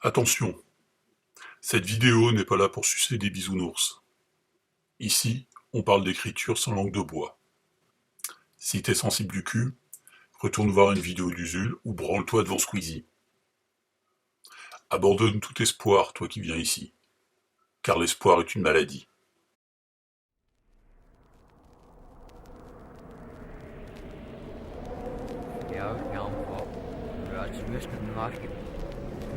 Attention, cette vidéo n'est pas là pour sucer des bisounours. Ici, on parle d'écriture sans langue de bois. Si t'es sensible du cul, retourne voir une vidéo d'Usul ou branle-toi devant Squeezie. Abandonne tout espoir, toi qui viens ici, car l'espoir est une maladie. Ja, for Rødsmøskenmarken.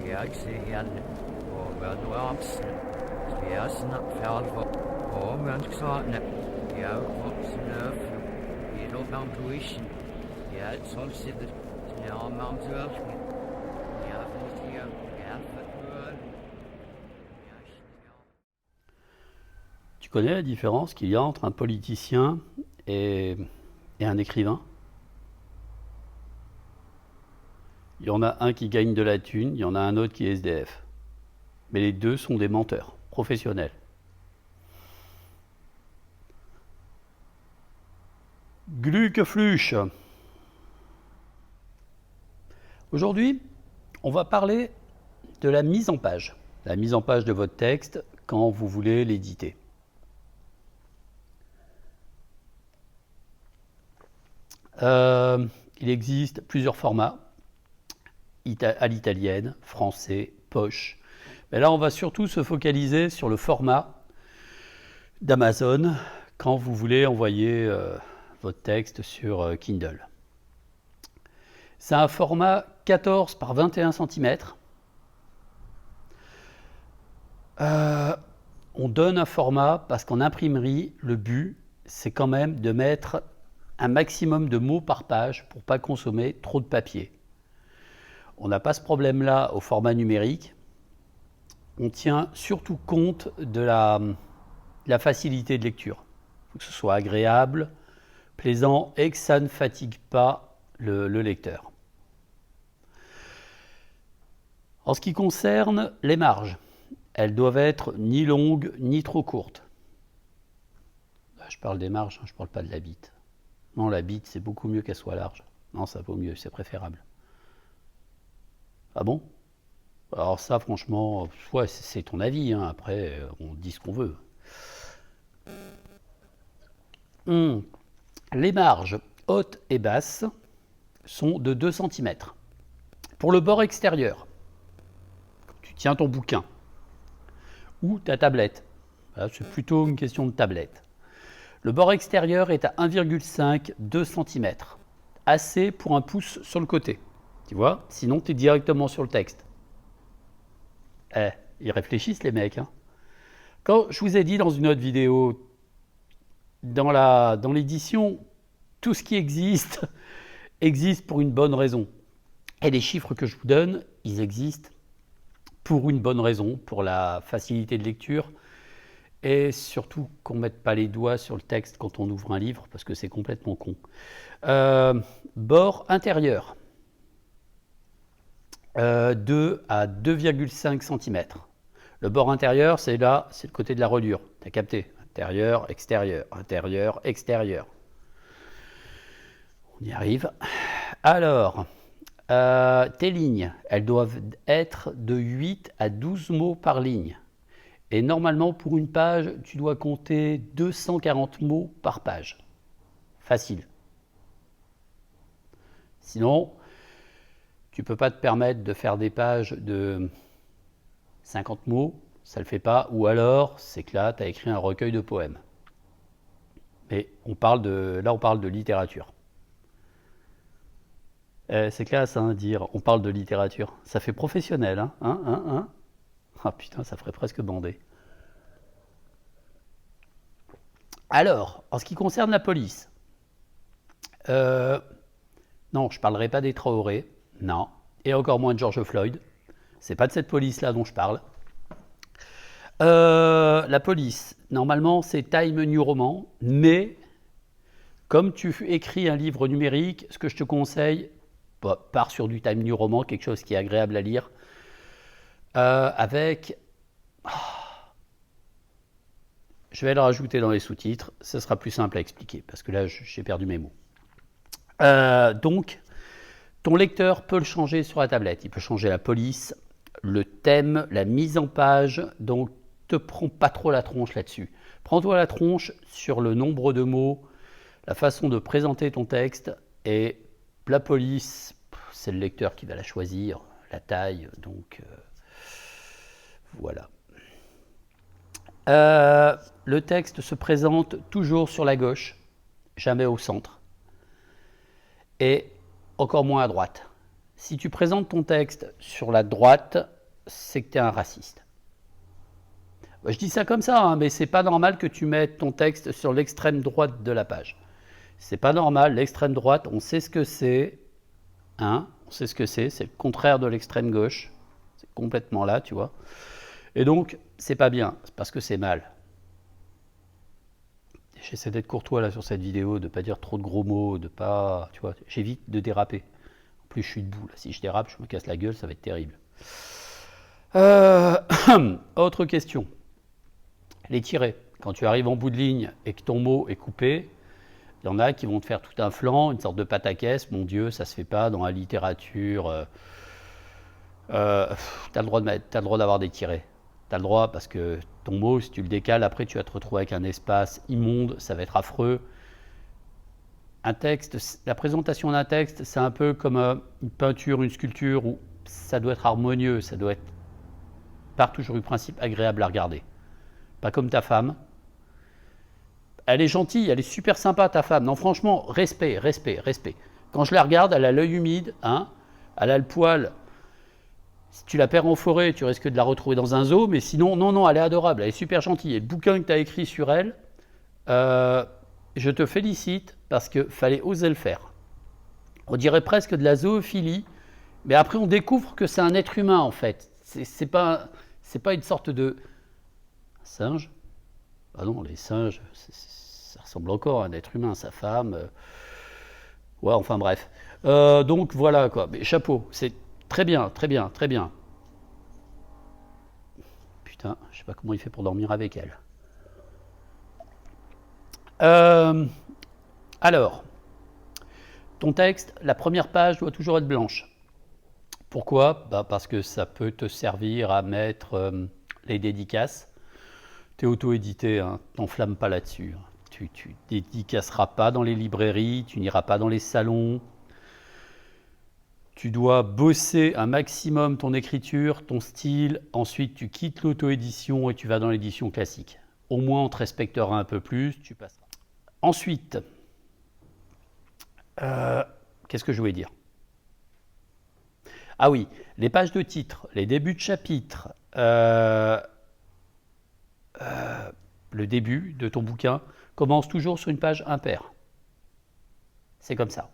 Jeg ser gjerne på Vørnramsen. Spjæsen er færd for Åmønskvarne. Jeg voksen øflo. I Lågam Bluischen. Jeg solsider. Snærmam Tørken. Jeg fortier. Jeg fortøren. Tu connais la différence qu'il y a entre un politicien et un écrivain? Il y en a un qui gagne de la thune, il y en a un autre qui est SDF. Mais les deux sont des menteurs professionnels. Gluckefluche. Aujourd'hui, on va parler de la mise en page. La mise en page de votre texte quand vous voulez l'éditer. Il existe plusieurs formats. À l'italienne, français, poche. Mais là, on va surtout se focaliser sur le format d'Amazon quand vous voulez envoyer votre texte sur Kindle. C'est un format 14 par 21 cm. On donne un format parce qu'en imprimerie, le but, c'est quand même de mettre un maximum de mots par page pour ne pas consommer trop de papier. On n'a pas ce problème-là au format numérique. On tient surtout compte de la facilité de lecture. Il faut que ce soit agréable, plaisant et que ça ne fatigue pas le lecteur. En ce qui concerne les marges, elles doivent être ni longues ni trop courtes. Je parle des marges, je ne parle pas de la bite. Non, la bite, c'est beaucoup mieux qu'elle soit large. Non, ça vaut mieux, c'est préférable. Ah bon? Alors ça, franchement, ouais, c'est ton avis, hein. Après, on dit ce qu'on veut. Les marges hautes et basses sont de 2 cm. Pour le bord extérieur, tu tiens ton bouquin ou ta tablette. Là, c'est plutôt une question de tablette. Le bord extérieur est à 1,5-2 cm. Assez pour un pouce sur le côté. Tu vois? Sinon, tu es directement sur le texte. Ils réfléchissent les mecs. Hein. Quand je vous ai dit dans une autre vidéo, dans l'édition, tout ce qui existe, existe pour une bonne raison. Et les chiffres que je vous donne, ils existent pour une bonne raison, pour la facilité de lecture. Et surtout qu'on ne mette pas les doigts sur le texte quand on ouvre un livre, parce que c'est complètement con. Bord intérieur. 2 à 2,5 cm. Le bord intérieur, c'est là, c'est le côté de la reliure. Tu as capté? Intérieur, extérieur, intérieur, extérieur. On y arrive. Alors, tes lignes, elles doivent être de 8 à 12 mots par ligne. Et normalement, pour une page, tu dois compter 240 mots par page. Facile. Sinon, tu ne peux pas te permettre de faire des pages de 50 mots, ça ne le fait pas. Ou alors, c'est que là, tu as écrit un recueil de poèmes. Mais on parle de littérature. C'est classe, hein, dire on parle de littérature. Ça fait professionnel, hein. Ah putain, ça ferait presque bander. Alors, en ce qui concerne la police, non, je ne parlerai pas des Traoré. Non, et encore moins de George Floyd. C'est pas de cette police-là dont je parle. La police, normalement, c'est Time New Roman, mais comme tu écris un livre numérique, ce que je te conseille, pars sur du Time New Roman, quelque chose qui est agréable à lire, avec... Je vais le rajouter dans les sous-titres, ce sera plus simple à expliquer, parce que là, j'ai perdu mes mots. Donc, ton lecteur peut le changer sur la tablette. Il peut changer la police, le thème, la mise en page, donc te prends pas trop la tronche là-dessus. Prends-toi la tronche sur le nombre de mots, la façon de présenter ton texte, et la police, c'est le lecteur qui va la choisir, la taille, donc voilà. Le texte se présente toujours sur la gauche, jamais au centre, et encore moins à droite. Si tu présentes ton texte sur la droite, c'est que tu es un raciste. Je dis ça comme ça, hein, mais c'est pas normal que tu mettes ton texte sur l'extrême droite de la page. C'est pas normal, l'extrême droite, on sait ce que c'est, hein, on sait ce que c'est le contraire de l'extrême gauche, c'est complètement là, tu vois. Et donc, c'est pas bien, c'est parce que c'est mal. J'essaie d'être courtois là sur cette vidéo, de pas dire trop de gros mots, de pas, tu vois, j'évite de déraper. En plus, je suis debout là, si je dérape, je me casse la gueule, ça va être terrible. Autre question. Les tirets. Quand tu arrives en bout de ligne et que ton mot est coupé, il y en a qui vont te faire tout un flanc, une sorte de pataquès. Mon Dieu, ça se fait pas dans la littérature. T'as le droit d'avoir des tirets. T'as le droit parce que ton mot, si tu le décales, après tu vas te retrouver avec un espace immonde, ça va être affreux. Un texte, la présentation d'un texte, c'est un peu comme une peinture, une sculpture où ça doit être harmonieux, ça doit être, par toujours du principe, agréable à regarder. Pas comme ta femme. Elle est gentille, elle est super sympa ta femme. Non, franchement, respect. Quand je la regarde, elle a l'œil humide, hein, elle a le poil. Si tu la perds en forêt, tu risques de la retrouver dans un zoo, mais sinon, non, elle est adorable, elle est super gentille. Et le bouquin que tu as écrit sur elle, je te félicite parce qu'il fallait oser le faire. On dirait presque de la zoophilie, mais après on découvre que c'est un être humain en fait. C'est pas une sorte de singe. Ah non, les singes, ça ressemble encore à un être humain, sa femme. Ouais, enfin bref. Donc voilà quoi. Mais chapeau, c'est très bien. Putain, je sais pas comment il fait pour dormir avec elle. Alors, ton texte, la première page doit toujours être blanche. Pourquoi ? Parce que ça peut te servir à mettre les dédicaces. Tu es auto-édité, hein, t'enflamme pas là-dessus. Tu dédicaceras pas dans les librairies, tu n'iras pas dans les salons. Tu dois bosser un maximum ton écriture, ton style. Ensuite, tu quittes l'auto-édition et tu vas dans l'édition classique. Au moins, on te respectera un peu plus, tu passeras. Ensuite, qu'est-ce que je voulais dire ? Ah oui, les pages de titre, les débuts de chapitre, le début de ton bouquin commence toujours sur une page impaire. C'est comme ça.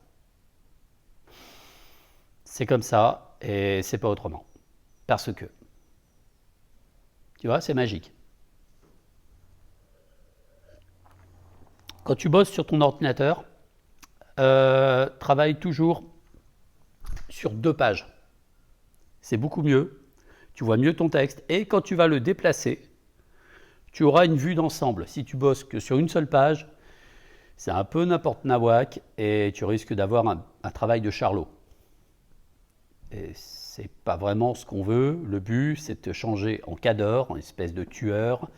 C'est comme ça et c'est pas autrement. Parce que, tu vois, c'est magique. Quand tu bosses sur ton ordinateur, travaille toujours sur 2 pages. C'est beaucoup mieux, tu vois mieux ton texte et quand tu vas le déplacer, tu auras une vue d'ensemble. Si tu bosses que sur une seule page, c'est un peu n'importe nawak et tu risques d'avoir un travail de charlot. Et c'est pas vraiment ce qu'on veut. Le but, c'est de te changer en cador, en espèce de tueur.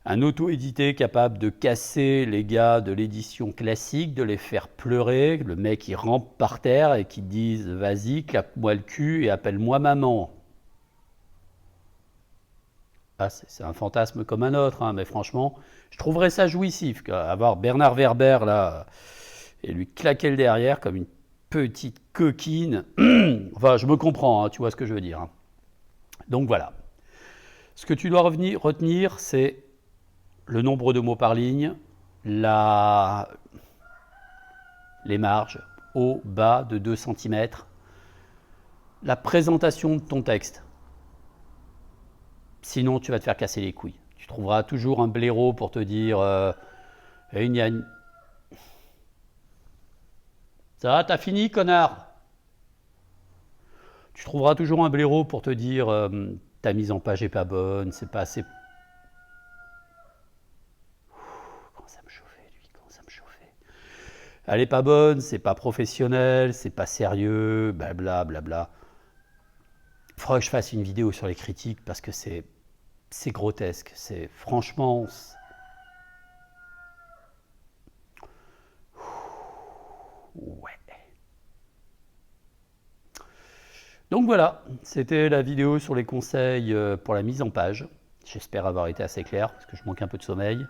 Un auto-édité capable de casser les gars de l'édition classique, de les faire pleurer. Le mec, il rampe par terre et qui dise « Vas-y, claque-moi le cul et appelle-moi maman ». Ah, c'est un fantasme comme un autre, hein, mais franchement, je trouverais ça jouissif, avoir Bernard Werber là et lui claquer le derrière comme une petite coquine. Enfin, je me comprends, hein, tu vois ce que je veux dire. Hein. Donc voilà. Ce que tu dois retenir, c'est le nombre de mots par ligne, les marges, haut, bas de 2 cm, la présentation de ton texte. Sinon, tu vas te faire casser les couilles. Tu trouveras toujours un blaireau pour te dire hey, Nian. Ça va, t'as fini, connard? Tu trouveras toujours un blaireau pour te dire ta mise en page est pas bonne, c'est pas assez. Comment ça me chauffait, lui, comment ça me chauffait. Elle est pas bonne, c'est pas professionnel, c'est pas sérieux, blabla, blabla. faudra que je fasse une vidéo sur les critiques parce que c'est grotesque. C'est franchement. Ouais. Donc voilà, c'était la vidéo sur les conseils pour la mise en page. J'espère avoir été assez clair parce que je manque un peu de sommeil.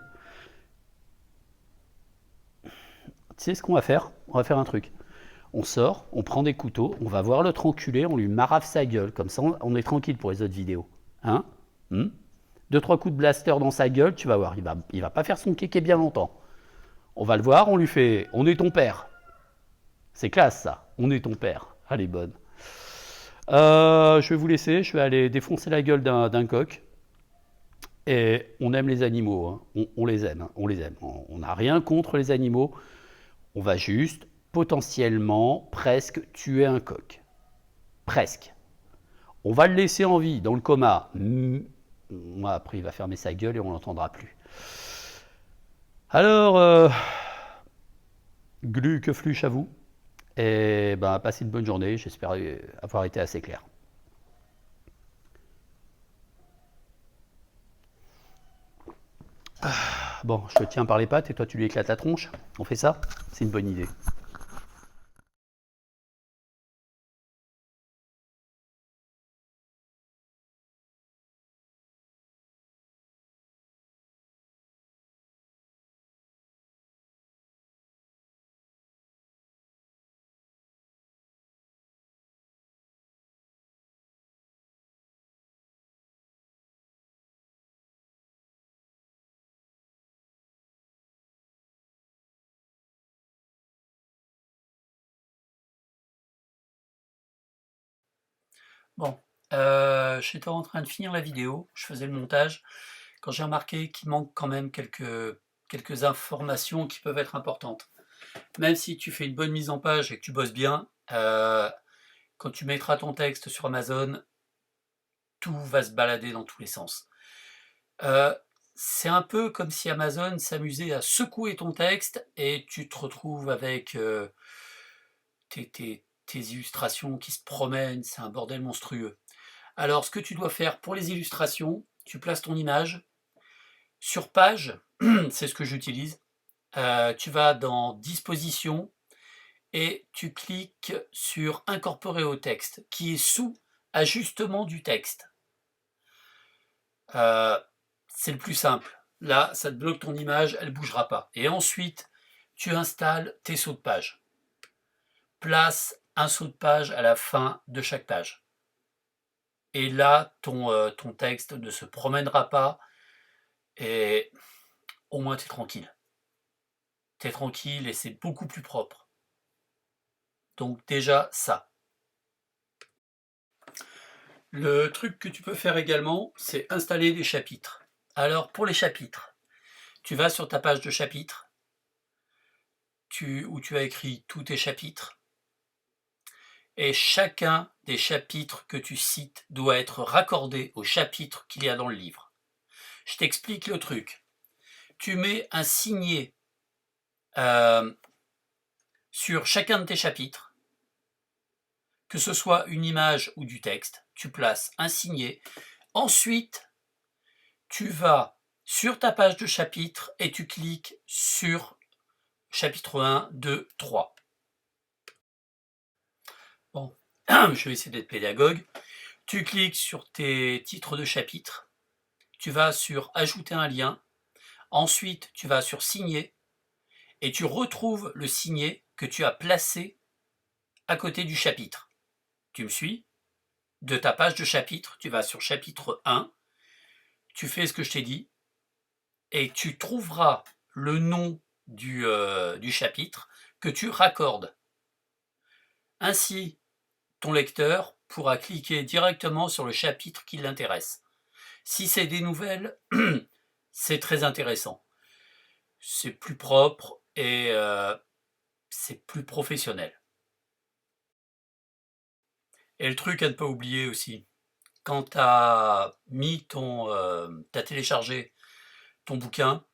Tu sais ce qu'on va faire? On va faire un truc. On sort, on prend des couteaux, on va voir l'autre enculé, on lui marave sa gueule. Comme ça, on est tranquille pour les autres vidéos. Hein? 2-3 coups de blaster dans sa gueule, tu vas voir, il va pas faire son kéké bien longtemps. On va le voir, on lui fait « On est ton père ». C'est classe ça, « On est ton père ». Elle est bonne. Je vais vous laisser, je vais aller défoncer la gueule d'un coq. Et on aime les animaux, hein. On les aime, hein. On les aime. On n'a rien contre les animaux. On va juste potentiellement presque tuer un coq. Presque. On va le laisser en vie, dans le coma. Moi, après, il va fermer sa gueule et on ne l'entendra plus. Alors, glu que fluche à vous. Et ben, passez une bonne journée. J'espère avoir été assez clair. Bon, je te tiens par les pattes et toi tu lui éclates la tronche. On fait ça? C'est une bonne idée. Bon, j'étais en train de finir la vidéo, je faisais le montage, quand j'ai remarqué qu'il manque quand même quelques informations qui peuvent être importantes. Même si tu fais une bonne mise en page et que tu bosses bien, quand tu mettras ton texte sur Amazon, tout va se balader dans tous les sens. C'est un peu comme si Amazon s'amusait à secouer ton texte et tu te retrouves avec tes illustrations qui se promènent, c'est un bordel monstrueux. Alors, ce que tu dois faire pour les illustrations, tu places ton image sur page, c'est ce que j'utilise. Tu vas dans Disposition et tu cliques sur Incorporer au texte, qui est sous Ajustement du texte. C'est le plus simple. Là, ça te bloque ton image, elle ne bougera pas. Et ensuite, tu installes tes sauts de page. Place un saut de page à la fin de chaque page. Et là, ton texte ne se promènera pas et au moins tu es tranquille. Tu es tranquille et c'est beaucoup plus propre. Donc déjà, ça. Le truc que tu peux faire également, c'est installer des chapitres. Alors pour les chapitres, tu vas sur ta page de chapitres, où tu as écrit tous tes chapitres, et chacun des chapitres que tu cites doit être raccordé au chapitre qu'il y a dans le livre. Je t'explique le truc. Tu mets un signet sur chacun de tes chapitres, que ce soit une image ou du texte, tu places un signet. Ensuite, tu vas sur ta page de chapitre et tu cliques sur chapitre 1, 2, 3. Bon, je vais essayer d'être pédagogue. Tu cliques sur tes titres de chapitre, tu vas sur Ajouter un lien, ensuite tu vas sur Signer et tu retrouves le signet que tu as placé à côté du chapitre. Tu me suis? De ta page de chapitre, tu vas sur chapitre 1, tu fais ce que je t'ai dit et tu trouveras le nom du chapitre que tu raccordes. Ainsi, ton lecteur pourra cliquer directement sur le chapitre qui l'intéresse. Si c'est des nouvelles, c'est très intéressant. C'est plus propre et c'est plus professionnel. Et le truc à ne pas oublier aussi, quand tu as t'as téléchargé ton bouquin,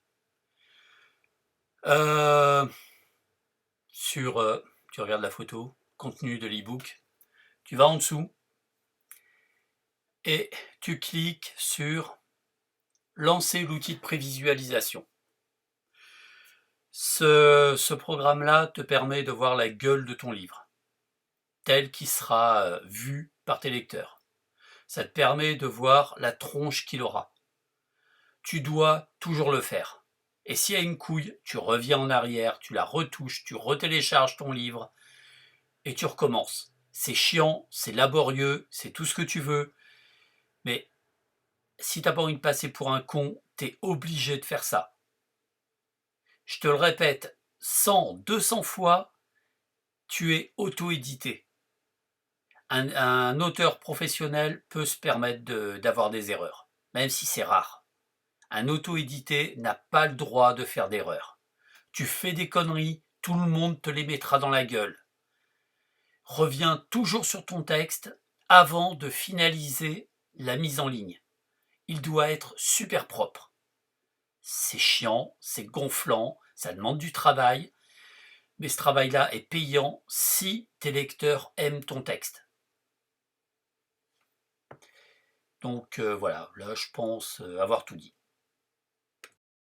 tu regardes la photo, contenu de l'e-book, tu vas en dessous et tu cliques sur lancer l'outil de prévisualisation. Ce programme-là te permet de voir la gueule de ton livre, tel qu'il sera vu par tes lecteurs. Ça te permet de voir la tronche qu'il aura. Tu dois toujours le faire. Et s'il y a une couille, tu reviens en arrière, tu la retouches, tu retélécharges ton livre et tu recommences. C'est chiant, c'est laborieux, c'est tout ce que tu veux. Mais si t'as pas envie de passer pour un con, t'es obligé de faire ça. Je te le répète 100, 200 fois, tu es auto-édité. Un auteur professionnel peut se permettre d'avoir des erreurs, même si c'est rare. Un auto-édité n'a pas le droit de faire d'erreurs. Tu fais des conneries, tout le monde te les mettra dans la gueule. Reviens toujours sur ton texte avant de finaliser la mise en ligne. Il doit être super propre. C'est chiant, c'est gonflant, ça demande du travail, mais ce travail-là est payant si tes lecteurs aiment ton texte. Donc voilà, là je pense avoir tout dit.